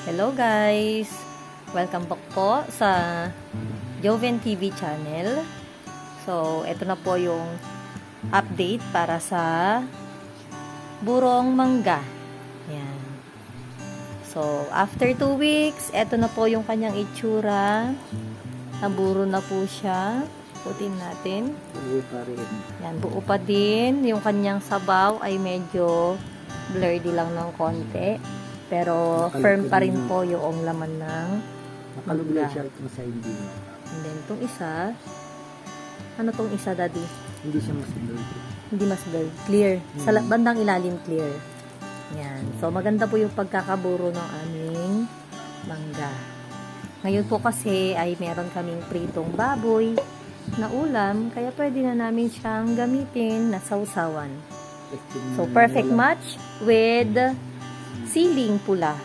Hello guys! Welcome back po sa Joven TV channel. So, ito na po yung update para sa burong mangga. Yan. So, after 2 weeks, ito na po yung kanyang itsura. Naburo na po siya. Putin natin. Buo pa rin. Yan, buo pa din. Yung kanyang sabaw ay medyo blurry lang ng konti. Pero firm pa rin po yung laman ng mangga. Siya itong sa hindi. And then, itong isa, ano tong isa, daddy? Hindi siya mas blurred. Hindi mas blurred. Clear. Sa bandang ilalim, clear. Yan. So, maganda po yung pagkakaburo ng aming mangga. Ngayon po kasi ay meron kaming pritong baboy na ulam, kaya pwede na namin siyang gamitin na sausawan. So, perfect match with siling pula.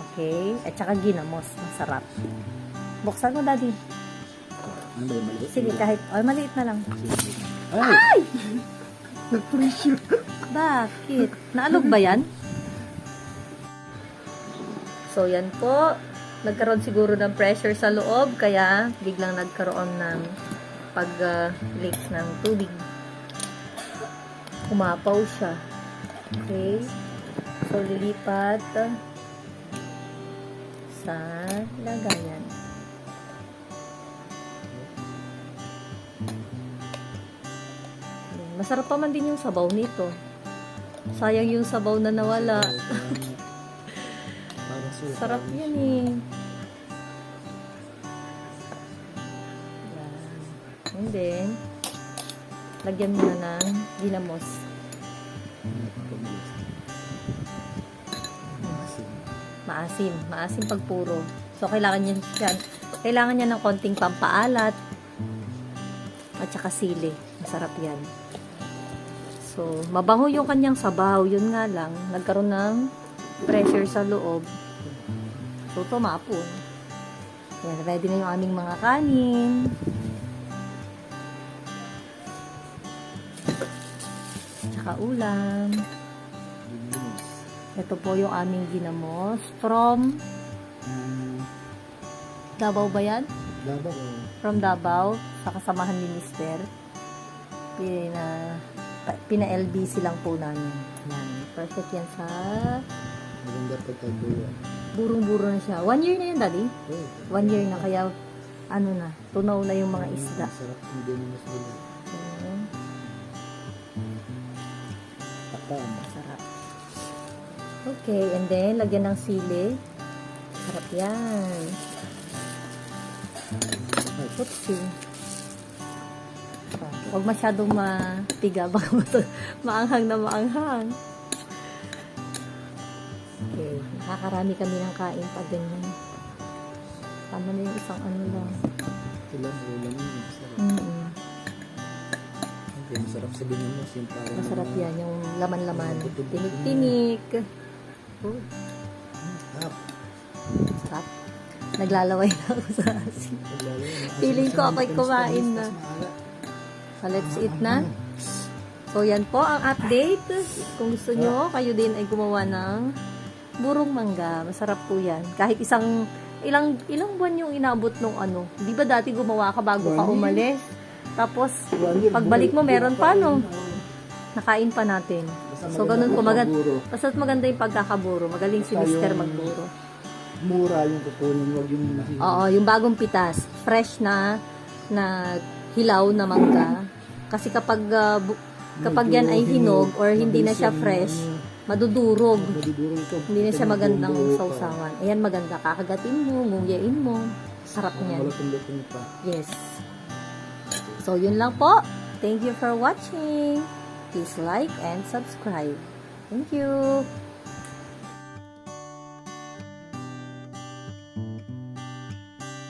Okay? At saka ginamos. Masarap. Buksan mo, daddy. Ano ba yung maliit? Sige, kahit, maliit na lang. Ay! Nag-pressure. Bakit? Naalog ba yan? So, yan po. Nagkaroon siguro ng pressure sa loob, kaya biglang nagkaroon ng pag-leak ng tubig. Umapaw siya. Okay? So, lilipat sa lagayan. Masarap pa man din yung sabaw nito. Sayang yung sabaw na nawala. Sarap yan eh. Yan. And then, lagyan mo na ng ginamos. Maasim. Maasim pag puro. So, kailangan niya ng konting pampaalat at saka sili. Masarap yan. So, mabango yung kanyang sabaw. Yun nga lang, nagkaroon ng pressure sa loob. So, tumapon. Yan, ready na yung aming mga kanin. Tsaka ulam. Ito po yung aming ginamos from Davao ba yan? Davao. From Davao, sa kasamahan ni Mister. Pina-LBC lang po namin. Yan. Perfect yan sa Maganda pagkagulo. burong-buro na siya. 1 year na yun, daddy? Oh, 1 year na, kaya ano na, tunaw na yung mga isda. Masarap. Hindi na mas wala. Ayan. Masarap. Okay, and then, lagyan ng sili. Sarap yan. Oopsie. Huwag masyadong matiga, baka maanghang na maanghang. Okay, nakakarami kami ng kain pag ganyan. Tama na yung isang ano lang. Ulam yun. Masarap. Okay, masarap sa ginamos. Yung parang Masarap yan, yung laman-laman. Tinik-tinik. Oh, sarap. Naglalaway na ako sa asin. Feeling ko ako'y kumain na. So, let's eat na. So, yan po ang update. Kung gusto nyo, kayo din ay gumawa ng burong mangga. Masarap po yan. Kahit ilang buwan yung inabot nung ano. Di ba dati gumawa ka bago ka umalis? Tapos, pagbalik mo, meron pa, no? Nakain pa natin. So, ganun po. Basta't maganda yung pagkakaburo. Magaling si Mister magburo. Mura yung kukunin. Huwag yung Oo, yung bagong pitas. Fresh na hilaw na mangga. Kasi kapag yan ay hinog or hindi na siya fresh, madudurog. Hindi na siya magandang sausawan. Ayan, maganda. Kakagatin mo, nguyain mo. Sarap niyan. Yes. So, yun lang po. Thank you for watching. Please like and subscribe. Thank you.